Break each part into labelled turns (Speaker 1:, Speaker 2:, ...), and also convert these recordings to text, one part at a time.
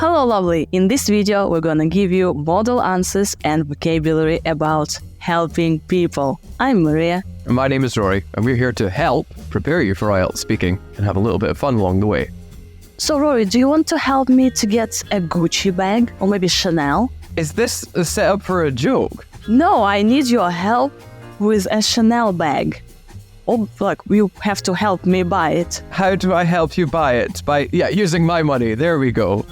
Speaker 1: Hello lovely! In this video we're gonna give you model answers and vocabulary about helping people. I'm Maria.
Speaker 2: And my name is Rory, and we're here to help prepare you for IELTS speaking and have a little bit of fun along the way.
Speaker 1: So Rory, do you want to help me to get a Gucci bag or maybe Chanel?
Speaker 2: Is this a setup for a joke?
Speaker 1: No, I need your help with a Chanel bag. Oh, look, you have to help me buy it.
Speaker 2: How do I help you buy it? By using my money. There we go.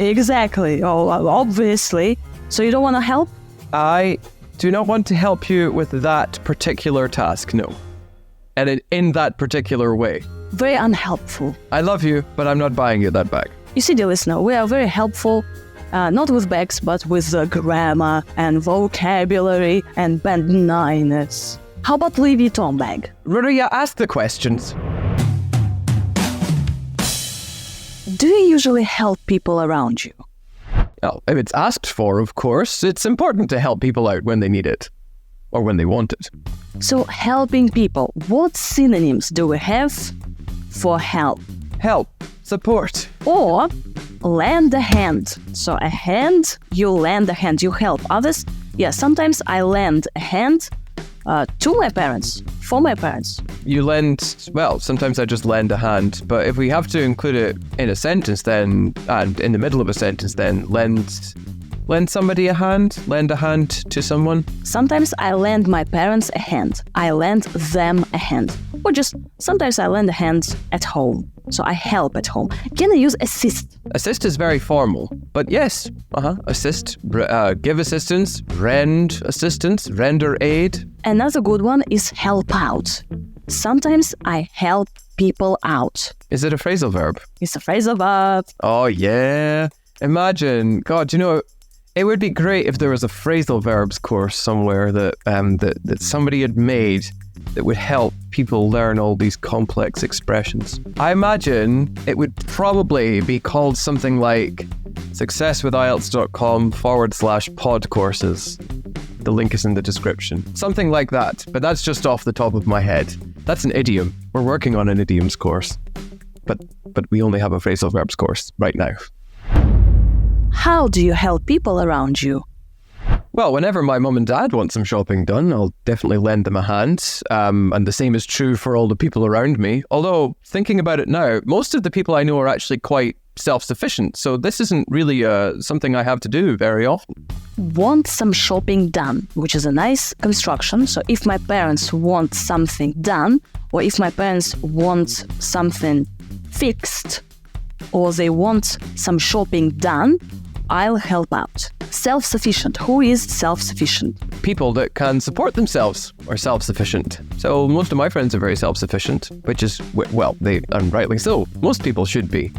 Speaker 1: Exactly. Oh, obviously. So you don't want to help?
Speaker 2: I do not want to help you with that particular task, no. And in that particular way.
Speaker 1: Very unhelpful.
Speaker 2: I love you, but I'm not buying you that bag.
Speaker 1: You see, dear listener, we are very helpful, not with bags, but with grammar and vocabulary and band 9s. How about Louis Vuitton bag?
Speaker 2: Maria, ask the questions.
Speaker 1: Do you usually help people around you?
Speaker 2: Well, if it's asked for, of course, it's important to help people out when they need it. Or when they want it.
Speaker 1: So, helping people, what synonyms do we have for help?
Speaker 2: Help. Support.
Speaker 1: Or lend a hand. So, a hand, you lend a hand, you help others. Yeah, sometimes I lend a hand to my parents, for my parents.
Speaker 2: You lend, well, sometimes I just lend a hand, but if we have to include it in a sentence then, and in the middle of a sentence then, lend somebody a hand, lend a hand to someone.
Speaker 1: Sometimes I lend my parents a hand. I lend them a hand. Or just sometimes I lend a hand at home. So I help at home. Can I use assist?
Speaker 2: Assist is very formal, but yes, assist, give assistance, rend assistance, render aid.
Speaker 1: Another good one is help out. Sometimes I help people out.
Speaker 2: Is it a phrasal verb?
Speaker 1: It's a phrasal verb.
Speaker 2: Oh yeah. Imagine, God, you know, it would be great if there was a phrasal verbs course somewhere that somebody had made that would help people learn all these complex expressions. I imagine it would probably be called something like successwithielts.com/pod courses. The link is in the description. Something like that, but that's just off the top of my head. That's an idiom. We're working on an idioms course. But we only have a phrasal verbs course right now.
Speaker 1: How do you help people around you?
Speaker 2: Well, whenever my mum and dad want some shopping done, I'll definitely lend them a hand. And the same is true for all the people around me. Although, thinking about it now, most of the people I know are actually quite self-sufficient. So this isn't really something I have to do very often.
Speaker 1: Want some shopping done, which is a nice construction. So if my parents want something done, or if my parents want something fixed, or they want some shopping done, I'll help out. Self-sufficient. Who is self-sufficient?
Speaker 2: People that can support themselves are self-sufficient. So most of my friends are very self-sufficient, which is, well, and rightly so. Most people should be.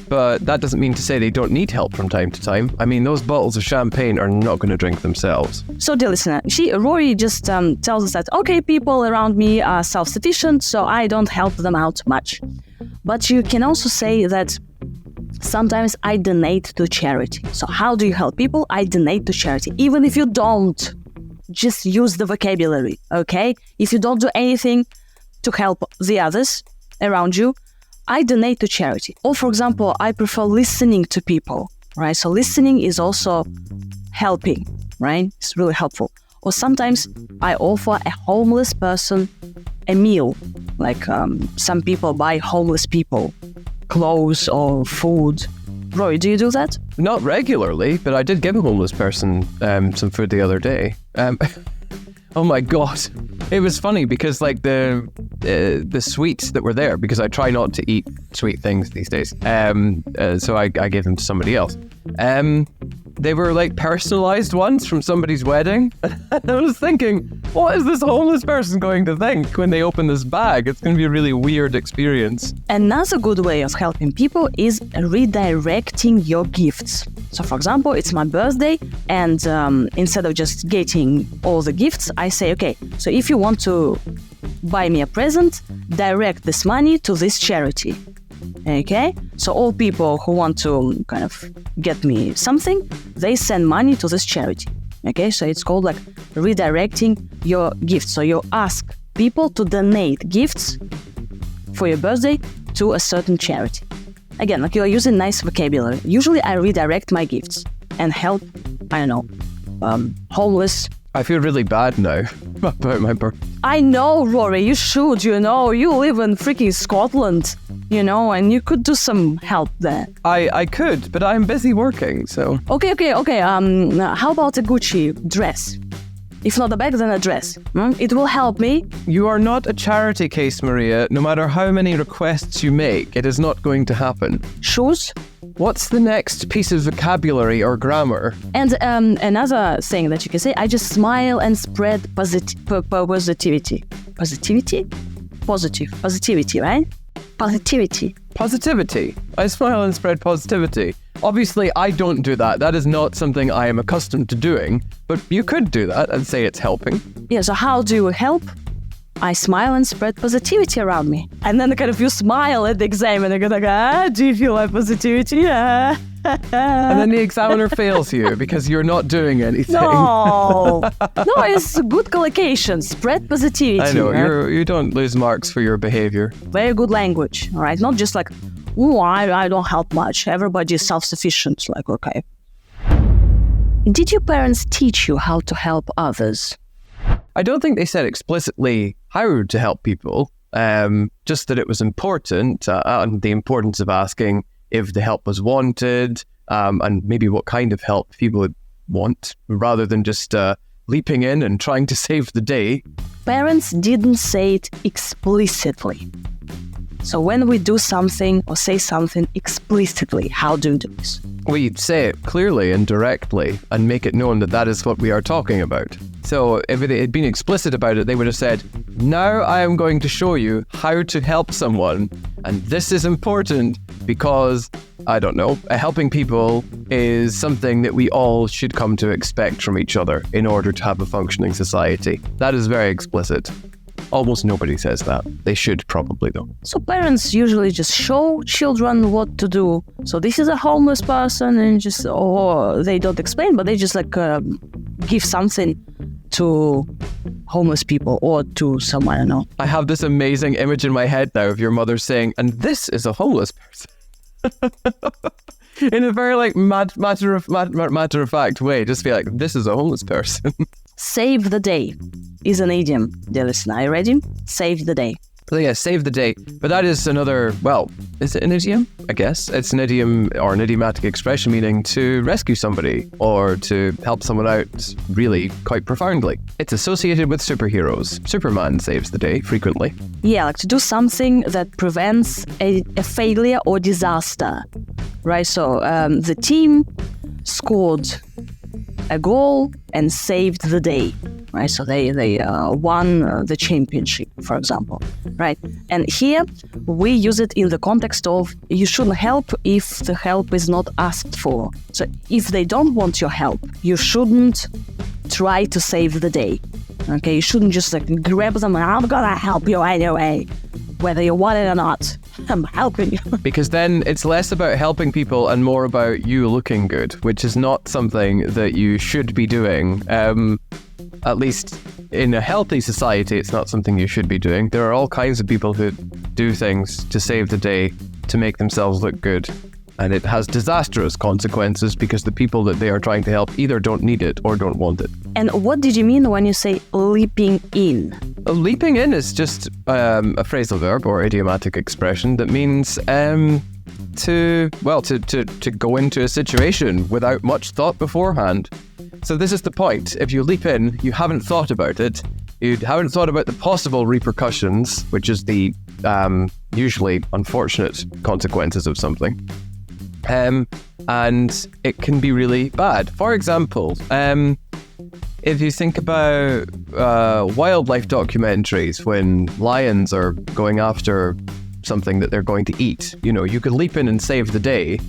Speaker 2: But that doesn't mean to say they don't need help from time to time. I mean, those bottles of champagne are not going to drink themselves.
Speaker 1: So, dear listener, Rory just tells us that, okay, people around me are self-sufficient, so I don't help them out much. But you can also say that sometimes I donate to charity. So how do you help people? I donate to charity. Even if you don't, just use the vocabulary, okay? If you don't do anything to help the others around you, I donate to charity. Or for example, I prefer listening to people, right? So listening is also helping, right? It's really helpful. Or sometimes I offer a homeless person a meal. Like some people buy homeless people clothes or food. Roy, do you do that?
Speaker 2: Not regularly, but I did give a homeless person some food the other day. Oh my God. It was funny because like the sweets that were there, because I try not to eat sweet things these days. So I gave them to somebody else. They were like personalized ones from somebody's wedding. And I was thinking, what is this homeless person going to think when they open this bag? It's going to be a really weird experience.
Speaker 1: Another good way of helping people is redirecting your gifts. So for example, it's my birthday and instead of just getting all the gifts, I say, okay, so if you want to buy me a present, direct this money to this charity. Okay, so all people who want to kind of get me something, they send money to this charity. Okay, so it's called like redirecting your gifts. So you ask people to donate gifts for your birthday to a certain charity. again, like you're using nice vocabulary. Usually I redirect my gifts and help, I don't know, homeless.
Speaker 2: I feel really bad now about my birthday.
Speaker 1: I know, Rory, you should, you live in freaking Scotland, and you could do some help there.
Speaker 2: I could, but I'm busy working, so...
Speaker 1: Okay. How about a Gucci dress? If not a bag, then a dress. It will help me.
Speaker 2: You are not a charity case, Maria. No matter how many requests you make, it is not going to happen.
Speaker 1: Shoes?
Speaker 2: What's the next piece of vocabulary or grammar?
Speaker 1: And another thing that you can say, I just smile and spread positivity. Positivity? Positivity, right? Positivity.
Speaker 2: Positivity. I smile and spread positivity. Obviously, I don't do that. That is not something I am accustomed to doing. But you could do that and say it's helping.
Speaker 1: Yeah, so how do you help? I smile and spread positivity around me. And then kind of you smile at the exam and they're like, do you feel my positivity?
Speaker 2: And then the examiner fails you because you're not doing anything.
Speaker 1: No, it's good collocation. Spread positivity.
Speaker 2: I know, you don't lose marks for your behavior.
Speaker 1: Very good language, all right? Not just like, I don't help much. Everybody is self-sufficient. Like, okay. Did your parents teach you how to help others?
Speaker 2: I don't think they said explicitly how to help people, just that it was important, and the importance of asking if the help was wanted, and maybe what kind of help people would want, rather than just leaping in and trying to save the day.
Speaker 1: Parents didn't say it explicitly. So when we do something or say something explicitly, how do we do this?
Speaker 2: We say it clearly and directly and make it known that that is what we are talking about. So if they had been explicit about it, they would have said, now I am going to show you how to help someone. And this is important because, I don't know, helping people is something that we all should come to expect from each other in order to have a functioning society. That is very explicit. Almost nobody says that. They should probably, though.
Speaker 1: So parents usually just show children what to do. So this is a homeless person and or they don't explain, but they just give something to homeless people or to someone, I don't know.
Speaker 2: I have this amazing image in my head now of your mother saying, and this is a homeless person. In a very matter of fact way, just be like, this is a homeless person.
Speaker 1: Save the day is an idiom, dear listener. Are you ready? Save the day.
Speaker 2: So yeah, save the day. But that is another, is it an idiom? I guess. It's an idiom or an idiomatic expression meaning to rescue somebody or to help someone out really quite profoundly. It's associated with superheroes. Superman saves the day frequently.
Speaker 1: Yeah, like to do something that prevents a failure or disaster, right? So the team scored a goal and saved the day, right? So they won the championship, for example, right? And here we use it in the context of you shouldn't help if the help is not asked for. So if they don't want your help, you shouldn't try to save the day. Okay, you shouldn't just grab them and I'm gonna help you anyway, whether you want it or not. I'm helping you.
Speaker 2: Because then it's less about helping people and more about you looking good, which is not something that you should be doing. At least in a healthy society, it's not something you should be doing. There are all kinds of people who do things to save the day, to make themselves look good. And it has disastrous consequences because the people that they are trying to help either don't need it or don't want it.
Speaker 1: And what did you mean when you say leaping in?
Speaker 2: Leaping in is just a phrasal verb or idiomatic expression that means to go into a situation without much thought beforehand. So this is the point. If you leap in, you haven't thought about it. You haven't thought about the possible repercussions, which is the usually unfortunate consequences of something. And it can be really bad. For example, if you think about wildlife documentaries, when lions are going after something that they're going to eat, you could leap in and save the day,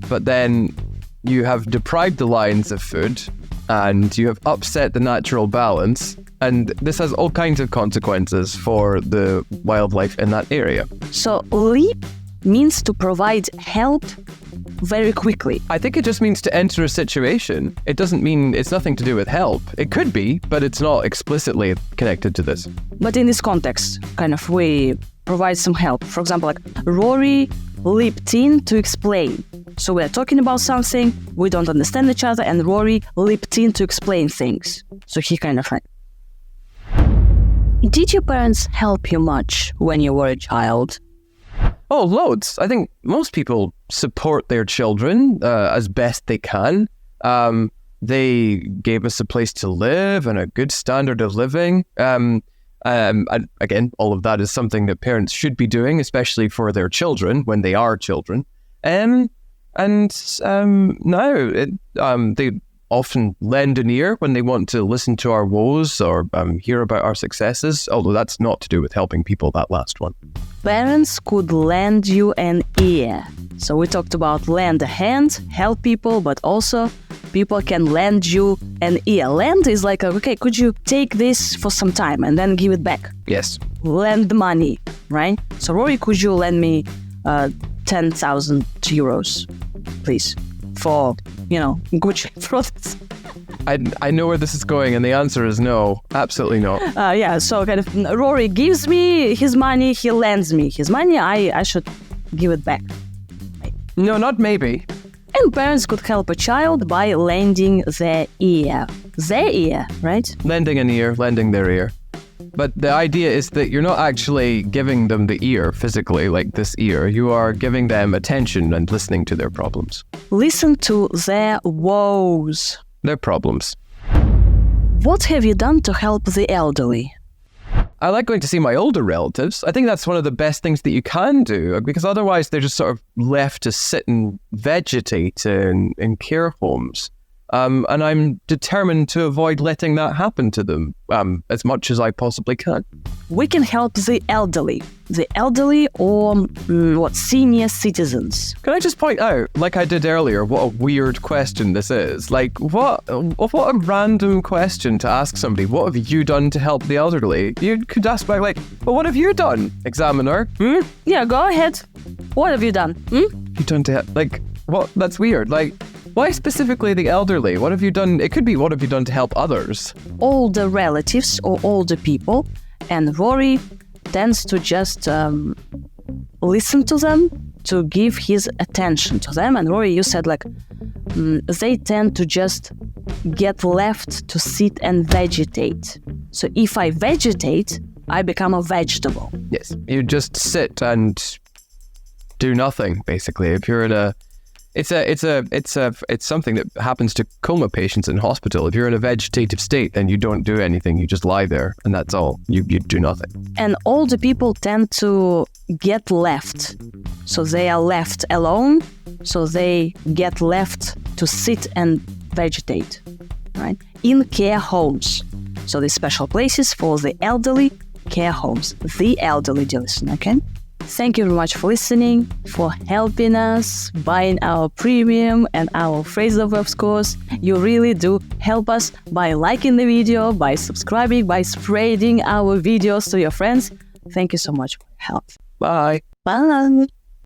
Speaker 2: but then you have deprived the lions of food and you have upset the natural balance. And this has all kinds of consequences for the wildlife in that area.
Speaker 1: So leap means to provide help very quickly.
Speaker 2: I think it just means to enter a situation. It doesn't mean it's nothing to do with help. It could be, but it's not explicitly connected to this.
Speaker 1: But in this context, we provide some help. For example, Rory leaped in to explain. So we're talking about something, we don't understand each other, and Rory leaped in to explain things. So he kind of like... Did your parents help you much when you were a child?
Speaker 2: Oh, loads. I think most people support their children as best they can. They gave us a place to live and a good standard of living. And again, all of that is something that parents should be doing, especially for their children when they are children. Now they often lend an ear when they want to listen to our woes or hear about our successes, although that's not to do with helping people, that last one.
Speaker 1: Parents could lend you an ear. So we talked about lend a hand, help people, but also people can lend you an ear. Lend is like, okay, could you take this for some time and then give it back?
Speaker 2: Yes.
Speaker 1: Lend money, right? So Rory, could you lend me 10,000 euros, please, for, Gucci products?
Speaker 2: I know where this is going, and the answer is no, absolutely not.
Speaker 1: So kind of Rory gives me his money, he lends me his money, I should give it back.
Speaker 2: No, not maybe.
Speaker 1: And parents could help a child by lending their ear. Their ear, right?
Speaker 2: Lending an ear, lending their ear. But the idea is that you're not actually giving them the ear physically, like this ear. You are giving them attention and listening to their problems.
Speaker 1: Listen to their woes.
Speaker 2: Their problems.
Speaker 1: What have you done to help the elderly?
Speaker 2: I like going to see my older relatives. I think that's one of the best things that you can do, because otherwise they're just sort of left to sit and vegetate in care homes. And I'm determined to avoid letting that happen to them as much as I possibly can.
Speaker 1: We can help the elderly or senior citizens.
Speaker 2: Can I just point out, like I did earlier, what a weird question this is? Like, what a random question to ask somebody. What have you done to help the elderly? You could ask back like, well, what have you done, examiner?
Speaker 1: Yeah, go ahead. What have you done?
Speaker 2: You done to like what? That's weird. Like, why specifically the elderly? What have you done? It could be what have you done to help others?
Speaker 1: Older relatives or older people, and Rory tends to just listen to them, to give his attention to them. And Rory, you said like they tend to just get left to sit and vegetate. So if I vegetate, I become a vegetable.
Speaker 2: Yes, you just sit and do nothing. Basically, if you're in a It's something that happens to coma patients in hospital. If you're in a vegetative state, then you don't do anything. You just lie there, and that's all. You do nothing.
Speaker 1: And older people tend to get left. So they are left alone. So they get left to sit and vegetate, right? In care homes. So these special places for the elderly, care homes. The elderly, dear listener, okay? Thank you very much for listening, for helping us, buying our premium and our phrasal verbs course. You really do help us by liking the video, by subscribing, by spreading our videos to your friends. Thank you so much for your help.
Speaker 2: Bye.
Speaker 1: Bye.